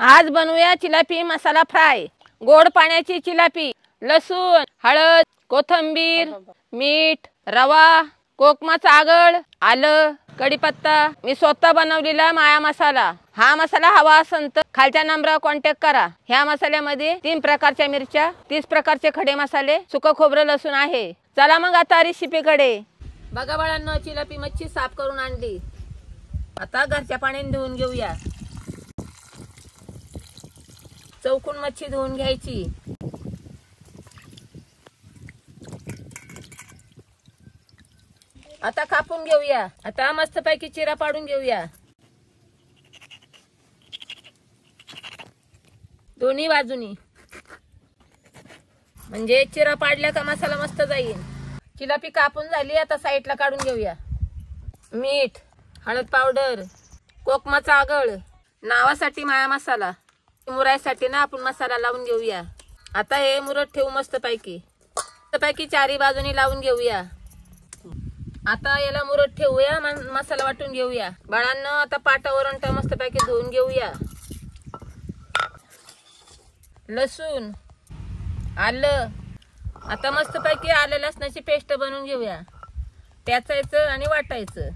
आज बनवूया चिलापी मसाला फ्राय। गोड पाण्याची चिलापी, लसूण, हळद, कोथिंबीर, मीठ, रवा, कोकमाचा आगळ, आलं, कढीपत्ता। मी स्वतः बनवलेला माया मसाला। हा मसाला हवा असेल तर खालच्या नंबरवर कॉन्टॅक्ट करा। ह्या मसाल्यामध्ये 3 प्रकारच्या मिरच्या, 30 प्रकारचे खडे मसाले, सुकं खोबरं, लसूण आहे। चला मग आता रेसिपीकडे। बघा बाळांनो, चिलापी मच्छी साफ करून आणली। आता घरच्या पाण्याने धुवून घेऊया। चौकून मच्छी धुवून घ्यायची। आता कापून घेऊया। आता मस्तपैकी चिरा पाडून घेऊया। दोन्ही बाजूनी, म्हणजे चिरा पाडल्या का मसाला मस्त जाईल। चिलापी कापून झाली, आता साईडला काढून घेऊया। मीठ, हळद पावडर, कोकमाचा आगळ, नावासाठी माया मसाला, मुरायसाठी ना आपण मसाला लावून घेऊया। आता हे मुरत ठेवू मस्तपैकी। मस्तपैकी चारी बाजूनी लावून घेऊया। आता याला मुरत ठेवूया, मसाला वाटून घेऊया। बाळांनो, आता पाटावरून मस्तपैकी धुवून घेऊया। लसूण, आलं, आता मस्तपैकी आलं लसणाची पेस्ट बनवून घेऊया। ठेचायचं आणि वाटायचं।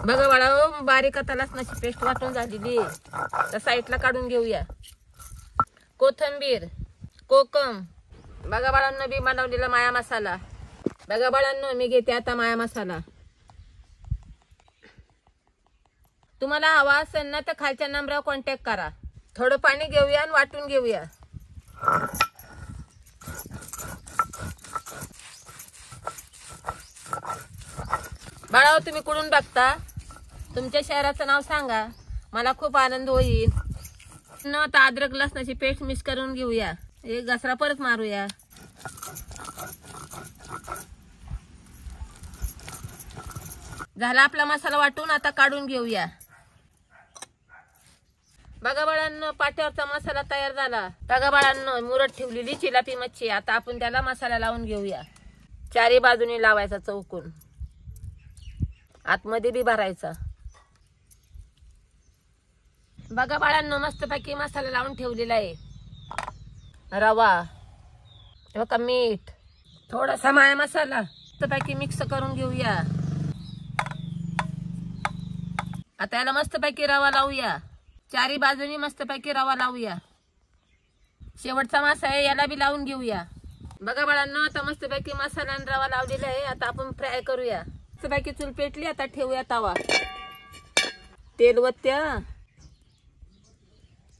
बघा बाळाओ, बारीक आता लसणाची पेस्ट वाटून झालेली आहे। तर साईडला काढून घेऊया। कोथिंबीर, कोकम, बघा बाळांनो मी बनवलेला माया मसाला। बघा बाळांनो, मी घेते आता माया मसाला। तुम्हाला हवा असेल ना तर खालच्या नंबरवर कॉन्टॅक्ट करा। थोडं पाणी घेऊया आणि वाटून घेऊया। बाळाओ, तुम्ही कुठून बघता? तुमच्या शहराचं नाव सांगा, मला खूप आनंद होईल। न आता अद्रक लसणाची पेस्ट मिक्स करून घेऊया। एक घासरा परत मारूया। झाला आपला मसाला वाटून, आता काढून घेऊया। बघा बाळांनो, पाट्यावरचा मसाला तयार झाला। बघा बाळांनो, मुरत ठेवलेली चिलापी मच्छी। आता आपण त्याला मसाला लावून घेऊया। चारी बाजूनी लावायचा चौकून, आतमध्ये बी भरायचा। बघा बाळांनो, मस्तपैकी मसाला लावून ठेवलेला आहे। रवा, बघा मीठ, थोडासा माया मसाला मस्तपैकी मिक्स करून घेऊया। आता याला मस्तपैकी रवा लावूया। चारी बाजूनी मस्तपैकी रवा लावूया। शेवटचा मासा आहे, याला बी लावून घेऊया। बघा बाळांनो, आता मस्तपैकी मसाला आणि रवा लावलेला आहे। आता आपण फ्राय करूया। मस्तपैकी चूल पेटली, आता ठेवूया तवा। तेल वत्या,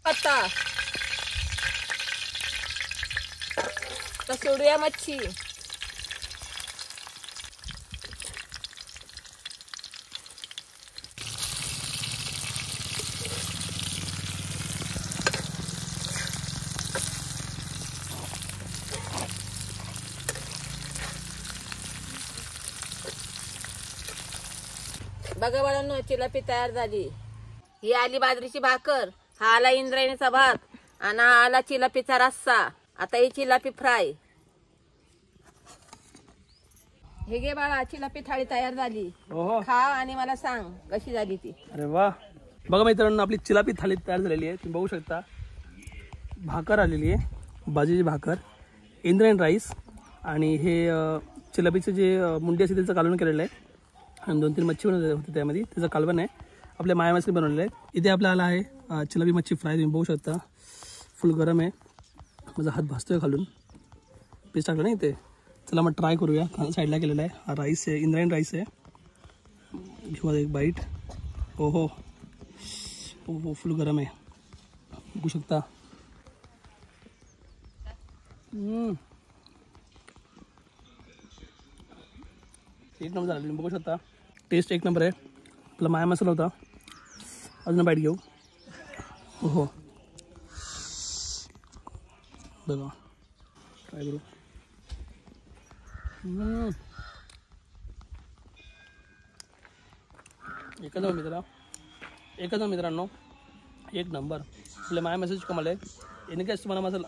आता सोडूया मच्छी। बघा बाळांनो, चिलापी तयार झाली। ही आली बाजरीची भाकर, हा आला इंद्रायणीचा भात, आणि हा आला चिलापीचा रस्सा। आता ही चिलापी फ्राय। हे घे बाळा, चिलापी थाळी तयार झाली। खा आणि मला सांग कशी झाली ती। अरे वा, बघा मित्रांनो, आपली चिलापी थाळी तयार झालेली आहे। तुम्ही बघू शकता, भाकर आलेली आहे, बाजरीची भाकर, इंद्रायणी राईस, आणि हे चिलापीचे जे मुंडी असते त्याचं कालवण केलेलं आहे, आणि 2-3 मच्छी बनवलेली होती त्यामध्ये, त्याचं कालवण आहे। आपल्या माया मसाले बनवलेले आहे। इथे आपला आला आहे चिलापी मच्छी फ्राय। तुम्ही बघू शकता, फुल गरम आहे। माझा हात भाजतोय खालून, पीस टाकलं नाही इथे। चला मग ट्राय करूया। खाना साईडला केलेला आहे। हा राईस आहे, इंद्रायणी राईस आहे। घेऊ एक बाईट। ओहो हो, फुल गरम आहे, बघू शकता। एक नंबर झाला, बघू शकता, टेस्ट एक नंबर आहे। आपला माया मसाला होता। अजून बाईट घेऊ। हो बघा, ट्राय करू। एकच मित्रांनो, एक नंबर। आपल्या माया मसाल्याची कमाल आहे। याने काय तुम्हाला मसाला,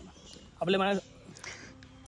आपल्या माया